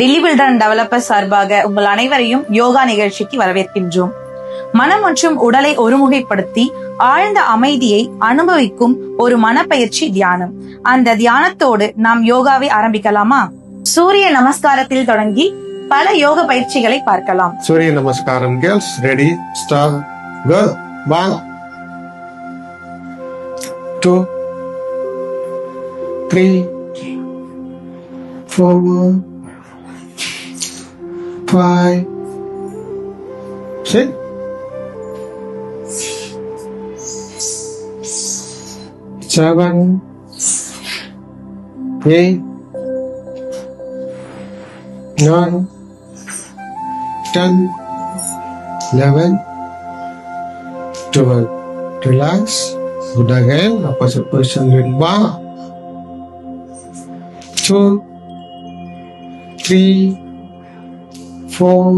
Delhi filter and developer சார்பாக உங்கள் அனைவரையும் யோகா நிகழ்ச்சிக்கு வரவேற்கின்றோம். மனம் மற்றும் உடலை ஒருமுகைப்படுத்தி ஆழ்ந்த அமைதியை அனுபவிக்கும் ஒரு மனப்பயிற்சி தியானம். அந்த தியானத்தோடு நாம் யோகாவை ஆரம்பிக்கலாமா? சூரிய நமஸ்காரத்தில் தொடங்கி பல யோக பயிற்சிகளை பார்க்கலாம். சூரிய நமஸ்காரம் girls, ready, start, go. 1 2 3 4 5 6 7 8 9 10 11 12. Relax. Good again. Opposite position with 1 2 3 4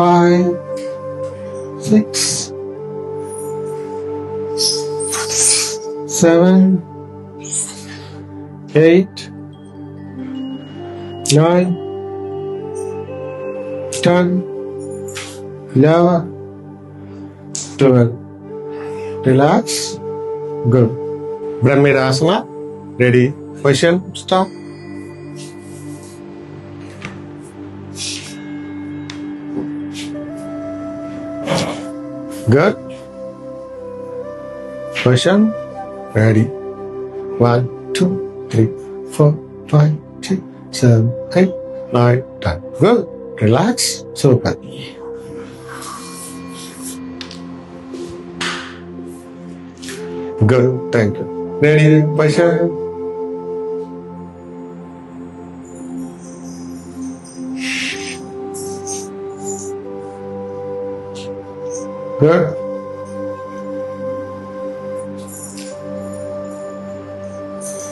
5 6 7 8 9 10 11 12. Relax. Good. Brahmirasana. Ready. Position. Stop. Good. Position. Ready. 1 2 3 4 5 6 7 8 9 10. Good. Relax. Super. Good. Thank you. Ready. Position. Good.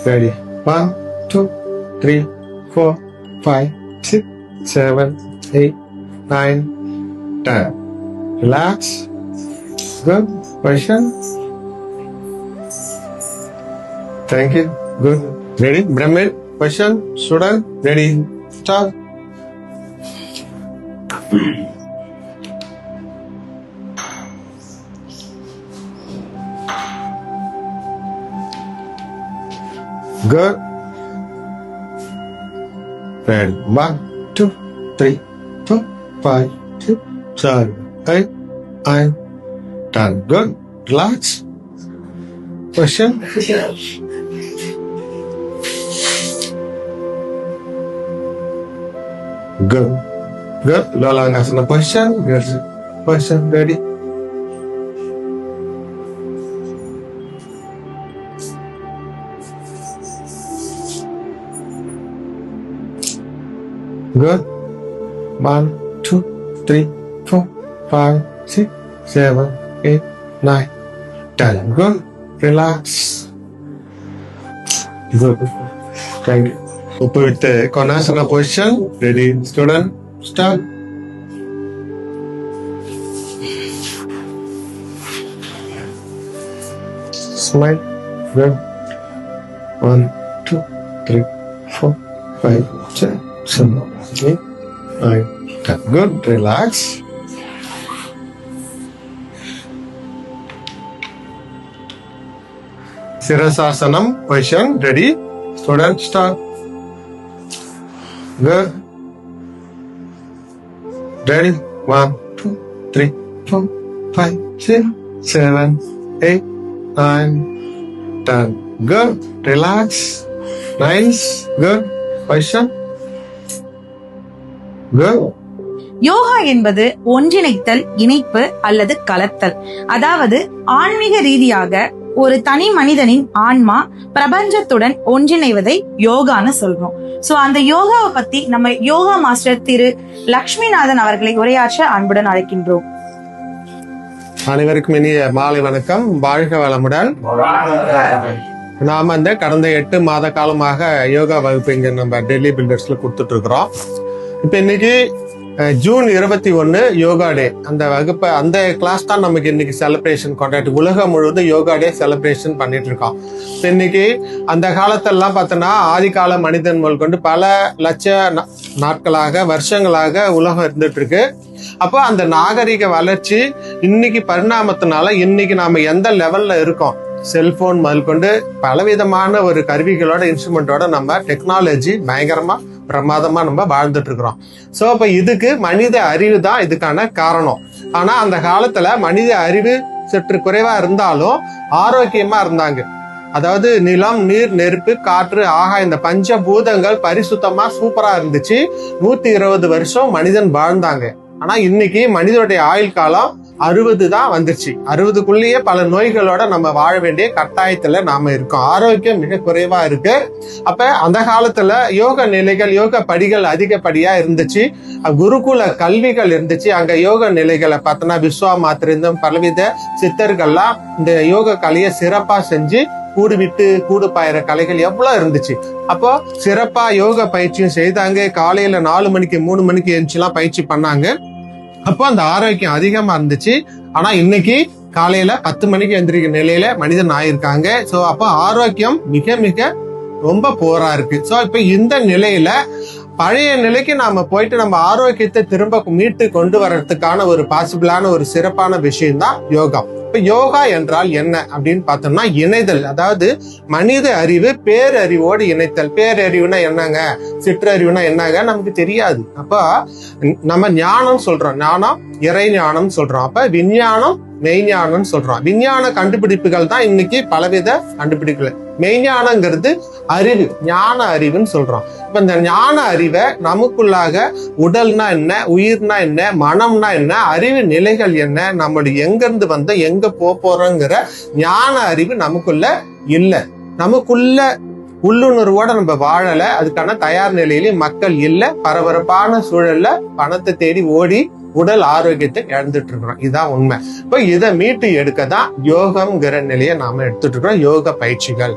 Ready. 1 2 3 4 5 6 7 8 9 10. Relax. Good. Position. Thank you. Good. Ready? Brahmir. Position. Student. Ready. Start. Good. Ready. 1 2 3 4 5 6 7 8 9 10. Good. Relax. Position. Good. Good. Lalangasana position. Good. Position. Ready. Good. 1 2 3 4 5 6 7 8 9 10. Good. Relax. Good. Thank you. Open with the Konasana position. Ready, student? Start. Smile. Good. 1 2 3 4 5 6 7 8 9 10. Good. Relax. Sirasasanam position. Ready? Student, start. Good. Ready? 1 2 3 4 5 6 7 8 9 10. Good. Relax. Nice. Good. Position. Good. Yoga என்பது ஒன்றிணைத்தல், இணைப்பு அல்லது கலத்தல். அதாவது ஆன்மீக ரீதியாக ஒரு தனி மனிதனின் ஆன்மா பிரபஞ்சத்துடன் ஒன்றிணைவதை யோகான்னு சொல்றோம். சோ அந்த யோகாவை பத்தி நம்ம யோகா மாஸ்டர் திரு லட்சுமிநாதன் அவர்களை உரையாற்ற அன்புடன் அழைக்கின்றோம். அனைவருக்கும் இனிய மாலை வணக்கம். வாழ்க வளமுடன். நாம கடந்த 8 மாத காலமாக யோகா வகுப்பு இங்க நம்ம டெல்லி பில்டர்ஸ்ல கொடுத்துட்டு இருக்கிறோம். இப்ப இன்னைக்கு ஜூன் 21 யோகா டே. அந்த வகுப்பை அந்த கிளாஸ் தான் நமக்கு இன்னைக்கு செலிப்ரேஷன் கொண்டாடி உலகம் முழுவதும் யோகா டே செலிப்ரேஷன் பண்ணிட்டு இருக்கோம். இன்னைக்கு அந்த காலத்தெல்லாம் பார்த்தோன்னா ஆதிகால மனிதன் முதல் கொண்டு பல லட்ச நாட்களாக வருஷங்களாக உலகம் இருந்துட்டு இருக்கு. அப்போ அந்த நாகரிக வளர்ச்சி இன்னைக்கு பரிணாமத்தினால இன்னைக்கு நாம எந்த லெவல்ல இருக்கோம், செல்போன் முதல் கொண்டு பலவிதமான ஒரு கருவிகளோட இன்ஸ்ட்ருமெண்டோட நம்ம டெக்னாலஜி பயங்கரமா பிரமாதமா நம்ம வாழ்ந்துட்டு இருக்கிறோம். சோ அப்ப இதுக்கு மனித அறிவு தான் இதுக்கான காரணம். ஆனா அந்த காலத்துல மனித அறிவு சற்று குறைவா இருந்தாலும் ஆரோக்கியமா இருந்தாங்க. அதாவது நிலம், நீர், நெருப்பு, காற்று, ஆகாயம் இந்த பஞ்சபூதங்கள் பரிசுத்தமா சூப்பரா இருந்துச்சு. 120 வருஷம் மனிதன் வாழ்ந்தாங்க. ஆனா இன்னைக்கு மனிதனுடைய ஆயுள் காலம் 60 தான் வந்துருச்சு. 60க்குள்ளேயே பல நோய்களோட நம்ம வாழ வேண்டிய கட்டாயத்துல நாம இருக்கோம். ஆரோக்கியம் மிக குறைவா இருக்கு. அப்ப அந்த காலத்துல யோக நிலைகள், யோக படிகள் அதிகப்படியா இருந்துச்சு. குருகுல கல்விகள் இருந்துச்சு. அங்க யோக நிலைகளை பார்த்தோன்னா விஸ்வாமாத்திரம் பலவித சித்தர்கள்லாம் இந்த யோக கலையை சிறப்பா செஞ்சு கூடு விட்டு கூடு பாயிற கலைகள் எவ்வளவு இருந்துச்சு. அப்போ சிறப்பா யோக பயிற்சியும் செய்தாங்க. காலையில 4 மணிக்கு 3 மணிக்கு எழுந்துச்சுலாம் பயிற்சி பண்ணாங்க. அப்போ அந்த ஆரோக்கியம் அதிகமா இருந்துச்சு. ஆனா இன்னைக்கு காலையில 10 மணிக்கு எந்திரிக்கிற நிலையில மனிதன் ஆயிருக்காங்க. சோ அப்போ ஆரோக்கியம் மிக மிக ரொம்ப போரா இருக்கு. சோ இப்ப இந்த நிலையில பழைய நிலைக்கு நாம போயிட்டு நம்ம ஆரோக்கியத்தை திரும்ப மீட்டு கொண்டு வர்றதுக்கான ஒரு பாசிபிளான ஒரு சிறப்பான விஷயம் தான் யோகா. இப்ப யோகா என்றால் என்ன அப்படின்னு பார்த்தோம்னா இணைதல். அதாவது மனித அறிவு பேரறிவோடு இணைத்தல். பேரறிவுனா என்னங்க, சிற்றறிவுனா என்னங்க நமக்கு தெரியாது. அப்ப நம்ம ஞானம் சொல்றோம், ஞானம் இறை ஞானம் சொல்றோம். அப்ப விஞ்ஞானம் மெய்ஞானம் சொல்றோம். விஞ்ஞான கண்டுபிடிப்புகள் தான் இன்னைக்கு பலவித கண்டுபிடிப்புகள். மெய்ஞானங்கிறது அறிவு, ஞான அறிவுன்னு சொல்றோம். இப்ப இந்த ஞான அறிவை நமக்குள்ளாக உடல்னா என்ன, உயிர்னா என்ன, மனம்னா என்ன, அறிவு நிலைகள் என்ன, நம்மளுடைய எங்க இருந்து வந்த எங்க போறோங்கிற ஞான அறிவு நமக்குள்ள இல்ல. நமக்குள்ள உள்ளுணர்வோட நம்ம வாழல. அதுக்கான தயார் நிலையிலேயே மக்கள் இல்ல. பரபரப்பான சூழல்ல பணத்தை தேடி ஓடி உடல் ஆரோக்கியத்தை இழந்துட்டு இருக்கிறோம். இதுதான் உண்மை. இப்ப இதை மீட்டு எடுக்கதான் யோகம்ங்கிற நிலையை நாம எடுத்துட்டு இருக்கிறோம். யோக பயிற்சிகள்,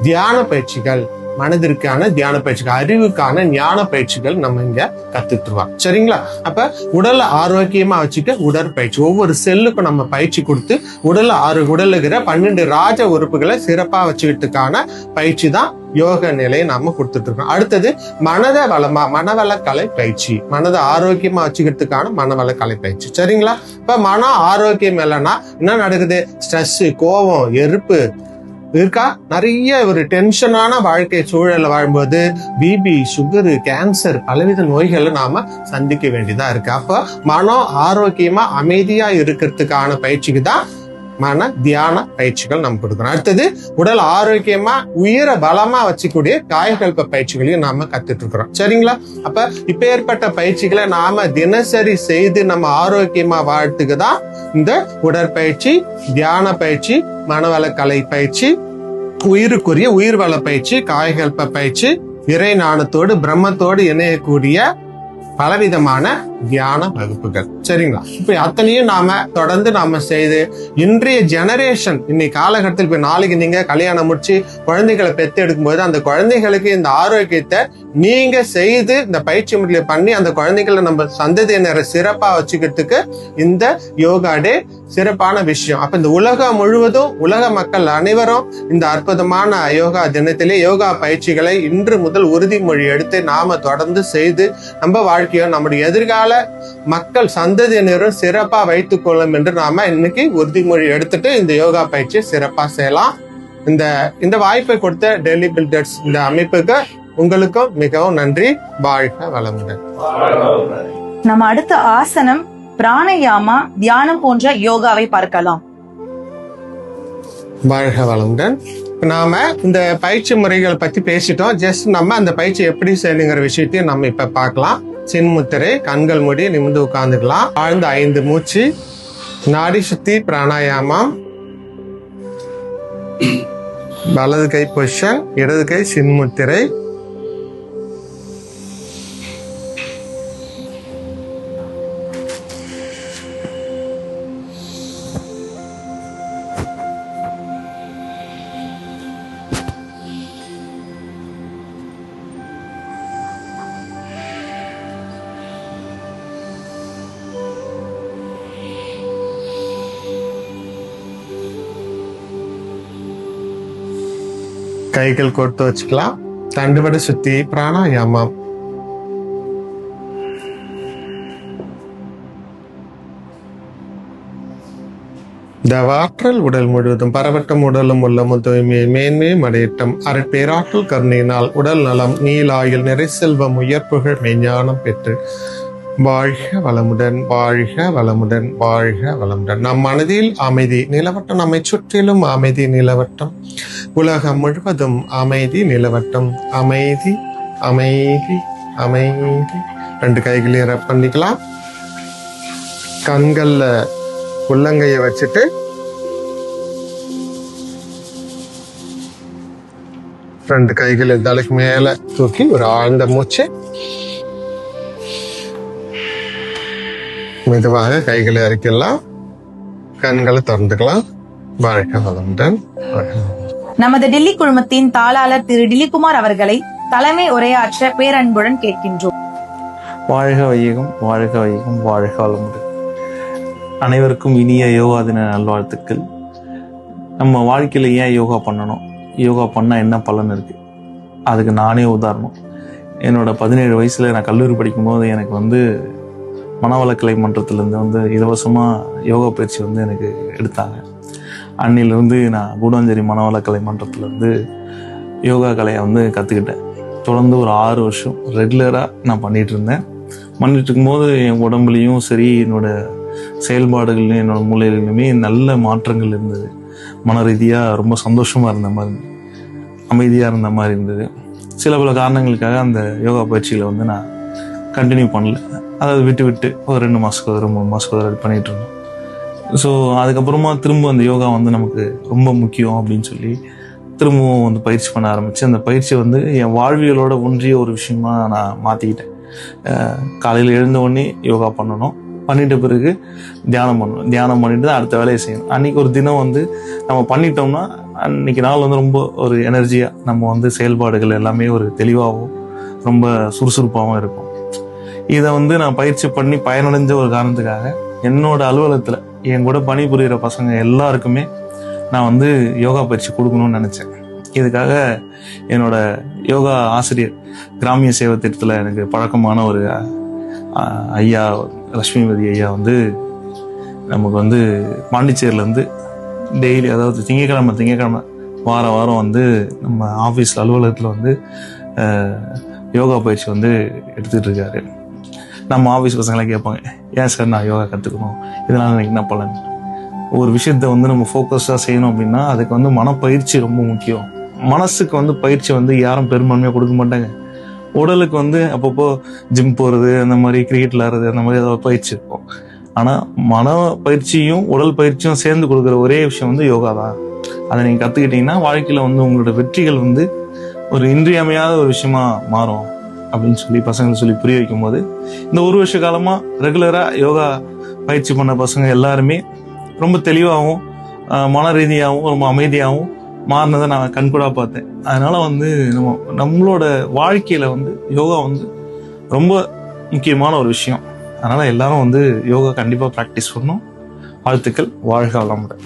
தியான பயிற்சிகள், மனதிற்கான தியான பயிற்சிகள், அறிவுக்கான ஞான பயிற்சிகள் நம்ம இங்க கத்துட்டுருவோம். சரிங்களா? அப்ப உடலை ஆரோக்கியமா வச்சுக்க உடற்பயிற்சி. ஒவ்வொரு செல்லுக்கும் நம்ம பயிற்சி கொடுத்து உடல்ல இருக்கிற 12 ராஜ உறுப்புகளை சிறப்பா வச்சுக்கிட்டுக்கான பயிற்சி தான் யோக நிலையை நாம கொடுத்துட்டு இருக்கோம். அடுத்தது மனவள கலை பயிற்சி. மனதை ஆரோக்கியமா வச்சுக்கிறதுக்கான மனவள கலை பயிற்சி. சரிங்களா? இப்ப மனம் ஆரோக்கியம் இல்லைன்னா என்ன நடக்குது? ஸ்ட்ரெஸ், கோபம், எரிப்பு இருக்கா? நிறைய ஒரு டென்ஷனான வாழ்க்கை சூழல்ல வாழும்போது பிபி, சுகரு, கேன்சர் பலவித நோய்களை நாம சந்திக்க வேண்டியதா இருக்கு. அப்ப மனம் ஆரோக்கியமா அமைதியா இருக்கிறதுக்கான பயிற்சிக்கு தான் மன தியான பயிற்சிகள் நம்ம கொடுக்கணும். அடுத்தது உடல் ஆரோக்கியமா உயிரை பலமா வச்சுக்கூடிய காயகல்ப பயிற்சிகளையும் நாம கத்துட்டு இருக்கிறோம். சரிங்களா? அப்ப இப்ப ஏற்பட்ட பயிற்சிகளை நாம தினசரி செய்து நம்ம ஆரோக்கியமா வாழ்த்துக்கு தான் இந்த உடற்பயிற்சி, தியான பயிற்சி, மனவள கலை பயிற்சி, உயிருக்குரிய உயிர்வள பயிற்சி, காயகல்ப பயிற்சி, இறை ஞானத்தோடு பிரம்மத்தோடு இணையக்கூடிய பலவிதமான தியான வகுப்புகள். சரிங்களா? இப்ப அத்தனையும் நாம தொடர்ந்து நாம செய்து இன்றைய ஜெனரேஷன் இன்னைக்கு காலகட்டத்தில் இப்ப நாளைக்கு நீங்க கல்யாணம் முடிச்சு குழந்தைகளை பெத்து எடுக்கும் போது அந்த குழந்தைகளுக்கு இந்த ஆரோக்கியத்தை நீங்க செய்து இந்த பயிற்சி முறையை பண்ணி அந்த குழந்தைகளை நம்ம சந்ததியினரை சிறப்பா வச்சுக்கிறதுக்கு இந்த யோகா டே சிறப்பான விஷயம். அப்ப இந்த உலகம் முழுவதும் உலக மக்கள் அனைவரும் இந்த அற்புதமான யோகா தினத்திலே யோகா பயிற்சிகளை இன்று முதல் உறுதிமொழி எடுத்து நாம தொடர்ந்து செய்து நம்ம வாழ்க்கையோ நம்முடைய எதிர்கால மக்கள் சந்ததியினரும் சிறப்பா வைத்துக் கொள்ளும் என்று நாம இன்னைக்கு உறுதிமொழி எடுத்துட்டு இந்த யோகா பயிற்சியை சிறப்பா செய்யலாம். இந்த வாய்ப்பை கொடுத்த டெல்லி பில்டர்ஸ் இந்த அமைப்புக்கு உங்களுக்கும் மிகவும் நன்றி. வாழ்க வளமுடன். நம்ம அடுத்த ஆசனம் பிராணயாமா, தியானம் போன்ற யோகாவை பார்க்கலாம். வாழ்க வளமுடன். நாம இந்த பயிற்சி முறைகள் பத்தி பேசிட்டோம். ஜஸ்ட் நம்ம அந்த பயிற்சி எப்படி செய்யணுங்கிற விஷயத்தையும் நம்ம இப்ப பார்க்கலாம். சின்முத்திரை, கண்கள் மூடி நிமிர்ந்து உட்கார்ந்துக்கலாம். ஆழ்ந்த 5 மூச்சு, நாடி சுத்தி பிராணாயாமம், வலது கை பொசிஷன், இடது கை சின்முத்திரை. கைகள் கோர்த்து வச்சுக்கலாம். தண்டுவடை சுத்தி பிராணாயாமம். தவாற்றல் உடல் முழுவதும் பரவட்டம். உடலும் உள்ளமும் தூய்மையை மேன்மையும் அடையட்டும். அரைப்பேராற்றல் கருணையினால் உடல் நலம், நீலாயில், நிறை செல்வம், உயர்ப்புகள், மெஞ்ஞானம் பெற்று வாழ்க வளமுடன், வாழ்க வளமுடன், வாழ்க வளமுடன். நம் மனதில் அமைதி நிலவட்டம். நம்மை சுற்றிலும் அமைதி நிலவட்டம். உலகம் முழுவதும் அமைதி நிலவட்டம். அமைதி, அமைதி, அமைதி. 2 கைகளையும் ரப் பண்ணிக்கலாம். கண்கள்ல உள்ளங்கையை வச்சுட்டு ரெண்டு கைகளை தலைக்கு மேல தூக்கி ஒரு ஆழ்ந்த மூச்சு. மெதுவாக கைகளை அரைக்கலாம். கண்களை திறந்துக்கலாம். வாழ்க வளமுடன். நமது டெல்லி குழுமத்தின் தாளாளர் திரு டில்லிகுமார் அவர்களை தலைமை உரையாற்ற பேரன்புடன் கேட்கின்றோம். வாழ்க வையகம், வாழ்க வையகம், வாழ்க வளமுடன். அனைவருக்கும் இனிய யோகா தின நல்வாழ்த்துக்கள். நம்ம வாழ்க்கையில ஏன் யோகா பண்ணணும், யோகா பண்ணா என்ன பலன் இருக்கு, அதுக்கு நானே உதாரணம். என்னோட 17 வயசுல நான் கல்லூரி படிக்கும்போது எனக்கு மனவளக்கலை மன்றத்திலேருந்து இலவசமாக யோகா பயிற்சி எனக்கு எடுத்தாங்க. அன்னிலிருந்து நான் கூடாஞ்சேரி மனவளக்கலை மன்றத்திலேருந்து யோகா கலையை கற்றுக்கிட்டேன். தொடர்ந்து ஒரு 6 வருஷம் ரெகுலராக நான் பண்ணிகிட்டு இருந்தேன். பண்ணிட்டு இருக்கும்போது என் உடம்புலையும் சரி, என்னோட செயல்பாடுகள்லையும், என்னோட மூளைகளிலுமே நல்ல மாற்றங்கள் இருந்தது. மன ரீதியாக ரொம்ப சந்தோஷமாக இருந்த மாதிரி, அமைதியாக இருந்த மாதிரி இருந்தது. சில பல காரணங்களுக்காக அந்த யோகா பயிற்சியில் நான் கண்டினியூ பண்ணல. அதாவது விட்டு விட்டு ஒரு 2 மாதத்துக்கு ஒரு 3 மாதத்துக்கு ஒரு பண்ணிகிட்டு இருந்தோம். ஸோ அதுக்கப்புறமா திரும்ப அந்த யோகா நமக்கு ரொம்ப முக்கியம் அப்படின்னு சொல்லி திரும்பவும் பயிற்சி பண்ண ஆரம்பிச்சு, அந்த பயிற்சி என் வாழ்வியலோட ஒன்றிய ஒரு விஷயமா நான் மாற்றிக்கிட்டேன். காலையில் எழுந்த உடனே யோகா பண்ணணும், பண்ணிட்ட பிறகு தியானம் பண்ணணும், தியானம் பண்ணிட்டு தான் அடுத்த வேலையை செய்யணும். அன்னைக்கு ஒரு தினம் நம்ம பண்ணிட்டோம்னா அன்னைக்கு நாள் ரொம்ப ஒரு எனர்ஜியாக நம்ம செயல்பாடுகள் எல்லாமே ஒரு தெளிவாகவும் ரொம்ப சுறுசுறுப்பாகவும் இருக்கும். இதை நான் பயிற்சி பண்ணி பயனடைஞ்ச ஒரு காரணத்துக்காக என்னோட அலுவலகத்தில் என் கூட பணிபுரிகிற பசங்க எல்லாருக்குமே நான் யோகா பயிற்சி கொடுக்கணும்னு நினச்சேன். இதுக்காக என்னோட யோகா ஆசிரியர், கிராமிய சேவை திட்டத்தில் எனக்கு பழக்கமான ஒரு ஐயா, லட்சுமிபதி ஐயா நமக்கு பாண்டிச்சேரியிலேருந்து டெய்லி, அதாவது திங்கக்கிழமை வாரம் வாரம் நம்ம ஆஃபீஸ் அலுவலகத்தில் யோகா பயிற்சி எடுத்துகிட்டு இருக்காரு. நம்ம ஆஃபீஸ் பசங்களாம் கேட்பாங்க, ஏன் சார் நான் யோகா கற்றுக்கணும், இதனால் எனக்கு என்ன பலன்? ஒரு விஷயத்த நம்ம ஃபோக்கஸ்டாக செய்யணும் அப்படின்னா அதுக்கு மனப்பயிற்சி ரொம்ப முக்கியம். மனசுக்கு பயிற்சி யாரும் பெரும்பான்மையாக கொடுக்க மாட்டாங்க. உடலுக்கு அப்பப்போ ஜிம் போகிறது, அந்த மாதிரி கிரிக்கெட் விளையாடுறது, அந்த மாதிரி ஏதாவது பயிற்சி இருக்கும். ஆனால் மன பயிற்சியும் உடல் பயிற்சியும் சேர்ந்து கொடுக்குற ஒரே விஷயம் யோகா தான். அதை நீங்கள் கற்றுக்கிட்டீங்கன்னா வாழ்க்கையில் உங்களோட வெற்றிகள் ஒரு இன்றியமையாத ஒரு விஷயமா மாறும் அப்படின்னு சொல்லி பசங்களுக்கு சொல்லி புரிய வைக்கும் போது, இந்த 1 வருஷ காலமாக ரெகுலராக யோகா பயிற்சி பண்ண பசங்க எல்லாருமே ரொம்ப தெளிவாகவும் மன ரீதியாகவும் ரொம்ப அமைதியாகவும் மாறினதை நான் கண்கூடா பார்த்தேன். அதனால நம்மளோட வாழ்க்கையில யோகா ரொம்ப முக்கியமான ஒரு விஷயம். அதனால எல்லாரும் யோகா கண்டிப்பாக ப்ராக்டிஸ் பண்ணணும். வாழ்த்துக்கள். வாழ்க வளமுடன்.